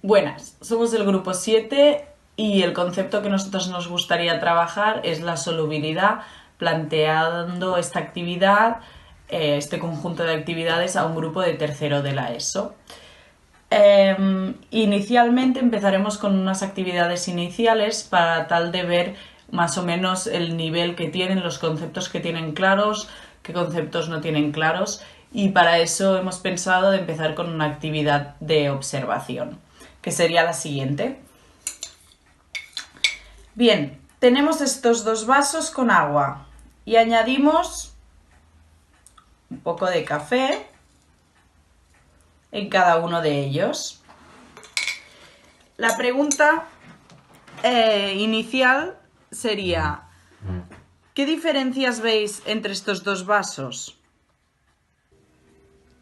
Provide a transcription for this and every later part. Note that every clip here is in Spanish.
Buenas, somos el grupo 7 y el concepto que nosotros nos gustaría trabajar es la solubilidad, planteando esta actividad, este conjunto de actividades a un grupo de tercero de la ESO. Inicialmente empezaremos con unas actividades iniciales para tal de ver más o menos el nivel que tienen, los conceptos que tienen claros, qué conceptos no tienen claros, y para eso hemos pensado de empezar con una actividad de observación, que sería la siguiente. Bien, tenemos estos dos vasos con agua y añadimos un poco de café en cada uno de ellos. La pregunta inicial sería: ¿qué diferencias veis entre estos dos vasos?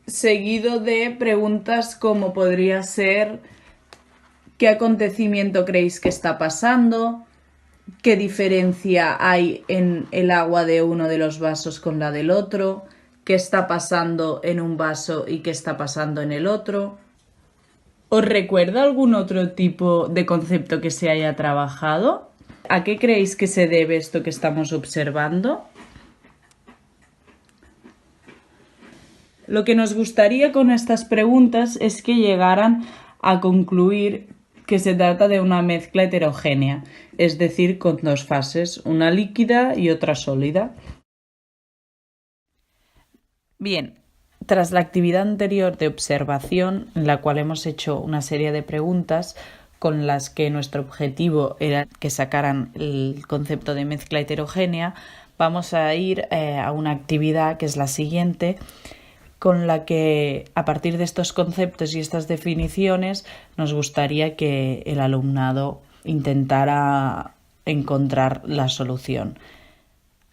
Seguido de preguntas como podría ser: ¿qué acontecimiento creéis que está pasando? ¿Qué diferencia hay en el agua de uno de los vasos con la del otro? ¿Qué está pasando en un vaso y qué está pasando en el otro? ¿Os recuerda algún otro tipo de concepto que se haya trabajado? ¿A qué creéis que se debe esto que estamos observando? Lo que nos gustaría con estas preguntas es que llegaran a concluir que se trata de una mezcla heterogénea, es decir, con dos fases, una líquida y otra sólida. Bien, tras la actividad anterior de observación, en la cual hemos hecho una serie de preguntas con las que nuestro objetivo era que sacaran el concepto de mezcla heterogénea, vamos a ir a una actividad que es la siguiente, con la que, a partir de estos conceptos y estas definiciones, nos gustaría que el alumnado intentara encontrar la solución.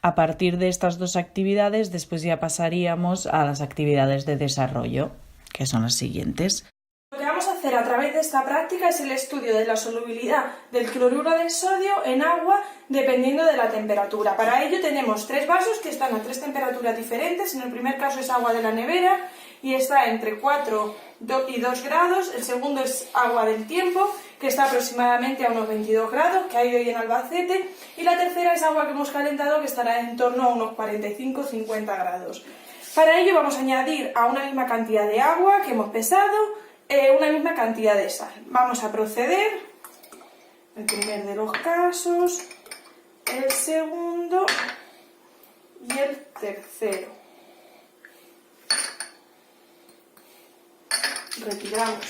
A partir de estas dos actividades, después ya pasaríamos a las actividades de desarrollo, que son las siguientes. Lo que vamos a hacer a través de esta práctica es el estudio de la solubilidad del cloruro de sodio en agua dependiendo de la temperatura. Para ello tenemos tres vasos que están a tres temperaturas diferentes. En el primer caso es agua de la nevera y está entre 4 y 2 grados. El segundo es agua del tiempo, que está aproximadamente a unos 22 grados, que hay hoy en Albacete. Y la tercera es agua que hemos calentado, que estará en torno a unos 45-50 grados. Para ello vamos a añadir a una misma cantidad de agua que hemos pesado una misma cantidad de sal. Vamos a proceder, el primer de los casos, el segundo y el tercero. Retiramos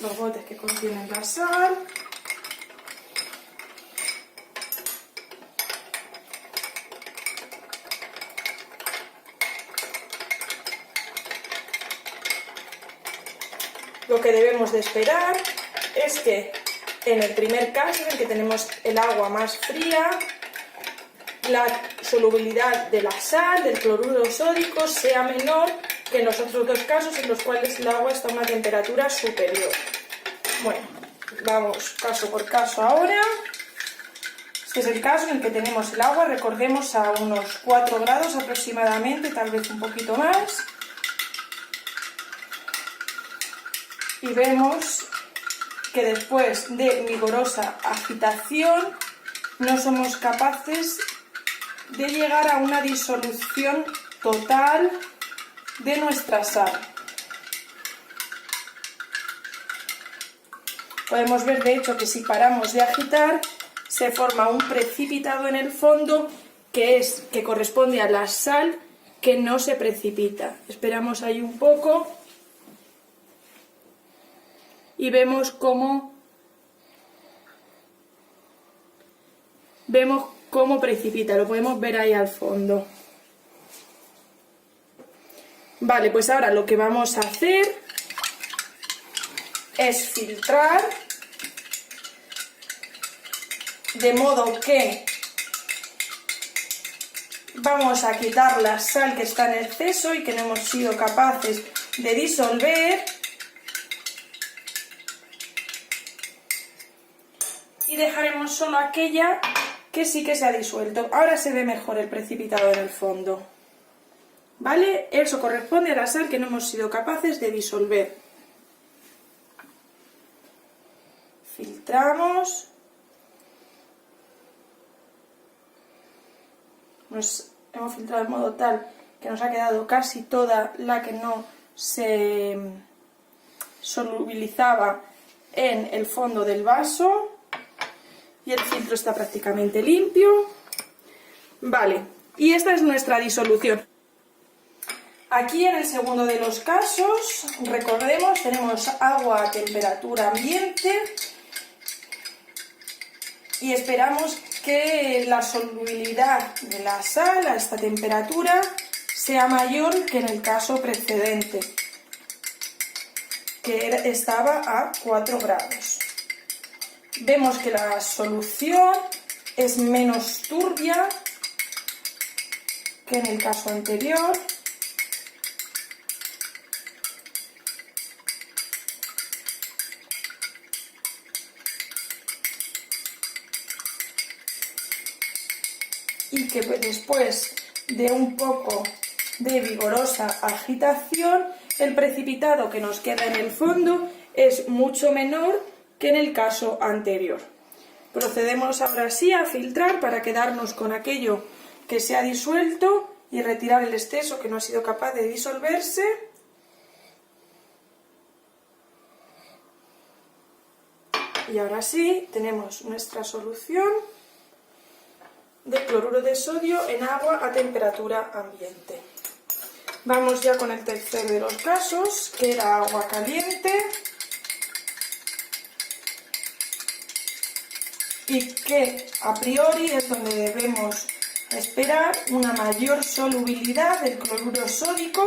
los botes que contienen la sal. Lo que debemos de esperar es que en el primer caso, en el que tenemos el agua más fría, la solubilidad de la sal, del cloruro sódico, sea menor que en los otros dos casos en los cuales el agua está a una temperatura superior. Bueno, vamos caso por caso ahora. Este es el caso en el que tenemos el agua, recordemos, a unos 4 grados aproximadamente, tal vez un poquito más. Y vemos que después de vigorosa agitación no somos capaces de llegar a una disolución total de nuestra sal. Podemos ver de hecho que si paramos de agitar se forma un precipitado en el fondo que corresponde a la sal que no se precipita. Esperamos ahí un poco y vemos cómo precipita, lo podemos ver ahí al fondo. Vale, pues ahora lo que vamos a hacer es filtrar, de modo que vamos a quitar la sal que está en exceso y que no hemos sido capaces de disolver. Y dejaremos solo aquella que sí que se ha disuelto. Ahora se ve mejor el precipitado en el fondo. ¿Vale? Eso corresponde a la sal que no hemos sido capaces de disolver. Filtramos. Nos hemos filtrado de modo tal que nos ha quedado casi toda la que no se solubilizaba en el fondo del vaso. Y el filtro está prácticamente limpio. Vale, y esta es nuestra disolución. Aquí en el segundo de los casos, recordemos, tenemos agua a temperatura ambiente y esperamos que la solubilidad de la sal a esta temperatura sea mayor que en el caso precedente, que estaba a 4 grados. Vemos que la solución es menos turbia que en el caso anterior. Y que después de un poco de vigorosa agitación, el precipitado que nos queda en el fondo es mucho menor que en el caso anterior. Procedemos ahora sí a filtrar para quedarnos con aquello que se ha disuelto y retirar el exceso que no ha sido capaz de disolverse. Y ahora sí, tenemos nuestra solución de cloruro de sodio en agua a temperatura ambiente. Vamos ya con el tercer de los casos, que era agua caliente, y que a priori es donde debemos esperar una mayor solubilidad del cloruro sódico.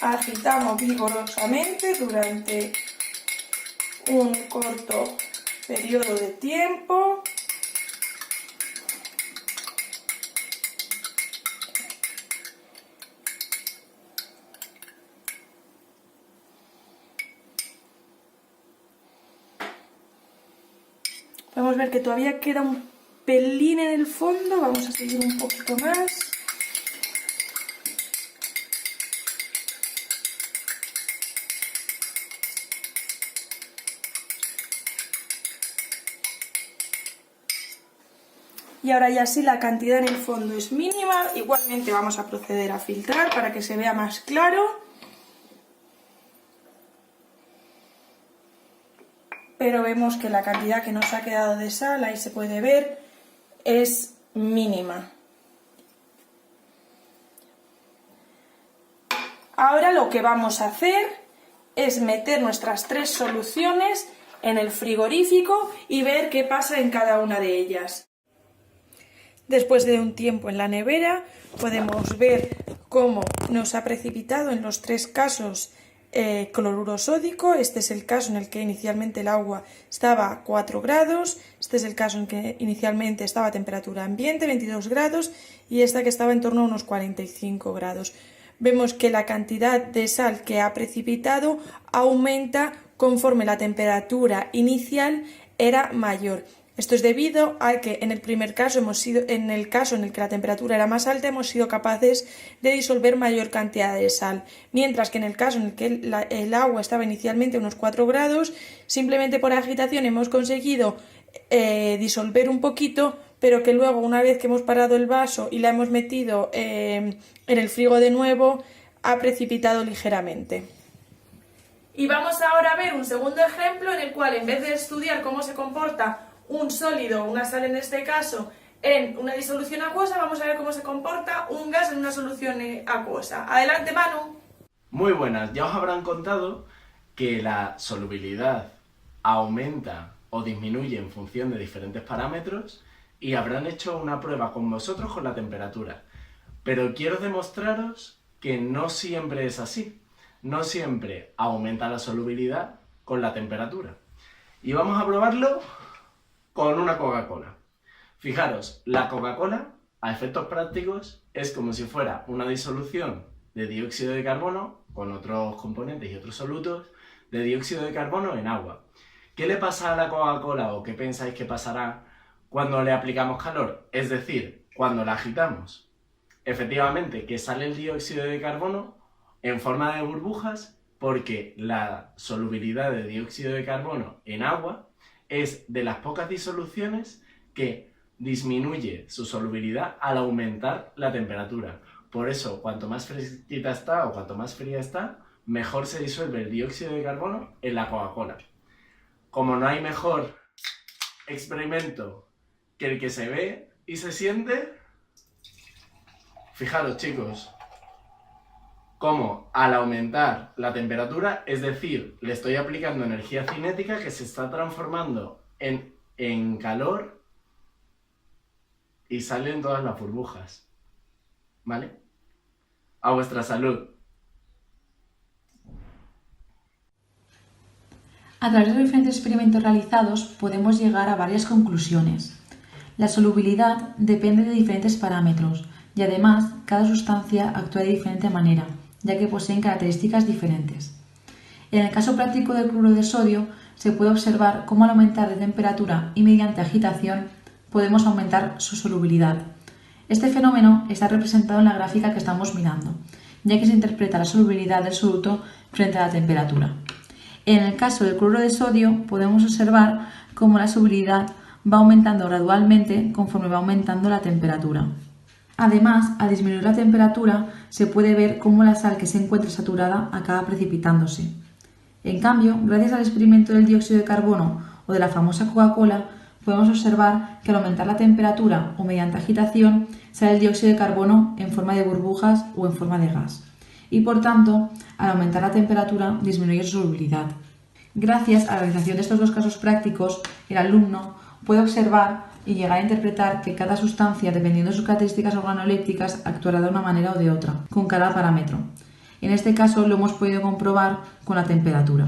Agitamos vigorosamente durante un corto periodo de tiempo. Podemos ver que todavía queda un pelín en el fondo. Vamos a seguir un poquito más. Y ahora ya sí la cantidad en el fondo es mínima, igualmente vamos a proceder a filtrar para que se vea más claro. Pero vemos que la cantidad que nos ha quedado de sal, ahí se puede ver, es mínima. Ahora lo que vamos a hacer es meter nuestras 3 soluciones en el frigorífico y ver qué pasa en cada una de ellas. Después de un tiempo en la nevera podemos ver cómo nos ha precipitado en los 3 casos cloruro sódico. Este es el caso en el que inicialmente el agua estaba a 4 grados, este es el caso en que inicialmente estaba a temperatura ambiente, 22 grados, y esta que estaba en torno a unos 45 grados. Vemos que la cantidad de sal que ha precipitado aumenta conforme la temperatura inicial era mayor. Esto es debido a que en el primer caso en el caso en el que la temperatura era más alta, hemos sido capaces de disolver mayor cantidad de sal, mientras que en el caso en el que el agua estaba inicialmente a unos 4 grados, simplemente por agitación hemos conseguido disolver un poquito, pero que luego, una vez que hemos parado el vaso y la hemos metido en el frigo de nuevo, ha precipitado ligeramente. Y vamos ahora a ver un segundo ejemplo en el cual, en vez de estudiar cómo se comporta un sólido, una sal en este caso, en una disolución acuosa, vamos a ver cómo se comporta un gas en una solución acuosa. Adelante, Manu. Muy buenas, ya os habrán contado que la solubilidad aumenta o disminuye en función de diferentes parámetros y habrán hecho una prueba con vosotros con la temperatura. Pero quiero demostraros que no siempre es así. No siempre aumenta la solubilidad con la temperatura. Y vamos a probarlo con una Coca-Cola. Fijaros, la Coca-Cola, a efectos prácticos, es como si fuera una disolución de dióxido de carbono con otros componentes y otros solutos de dióxido de carbono en agua. ¿Qué le pasa a la Coca-Cola o qué pensáis que pasará cuando le aplicamos calor? Es decir, cuando la agitamos. Efectivamente, que sale el dióxido de carbono en forma de burbujas porque la solubilidad de dióxido de carbono en agua es de las pocas disoluciones que disminuye su solubilidad al aumentar la temperatura. Por eso, cuanto más fresquita está o cuanto más fría está, mejor se disuelve el dióxido de carbono en la Coca-Cola. Como no hay mejor experimento que el que se ve y se siente, fijaros chicos, cómo al aumentar la temperatura, es decir, le estoy aplicando energía cinética que se está transformando en calor y salen todas las burbujas. ¿Vale? A vuestra salud. A través de los diferentes experimentos realizados podemos llegar a varias conclusiones. La solubilidad depende de diferentes parámetros y además cada sustancia actúa de diferente manera, ya que poseen características diferentes. En el caso práctico del cloruro de sodio se puede observar cómo al aumentar de temperatura y mediante agitación podemos aumentar su solubilidad. Este fenómeno está representado en la gráfica que estamos mirando, ya que se interpreta la solubilidad del soluto frente a la temperatura. En el caso del cloruro de sodio podemos observar cómo la solubilidad va aumentando gradualmente conforme va aumentando la temperatura. Además, al disminuir la temperatura se puede ver cómo la sal que se encuentra saturada acaba precipitándose. En cambio, gracias al experimento del dióxido de carbono o de la famosa Coca-Cola, podemos observar que al aumentar la temperatura o mediante agitación sale el dióxido de carbono en forma de burbujas o en forma de gas. Y por tanto, al aumentar la temperatura disminuye su solubilidad. Gracias a la realización de estos dos casos prácticos, el alumno puede observar y llegar a interpretar que cada sustancia, dependiendo de sus características organolépticas, actuará de una manera o de otra, con cada parámetro. En este caso lo hemos podido comprobar con la temperatura.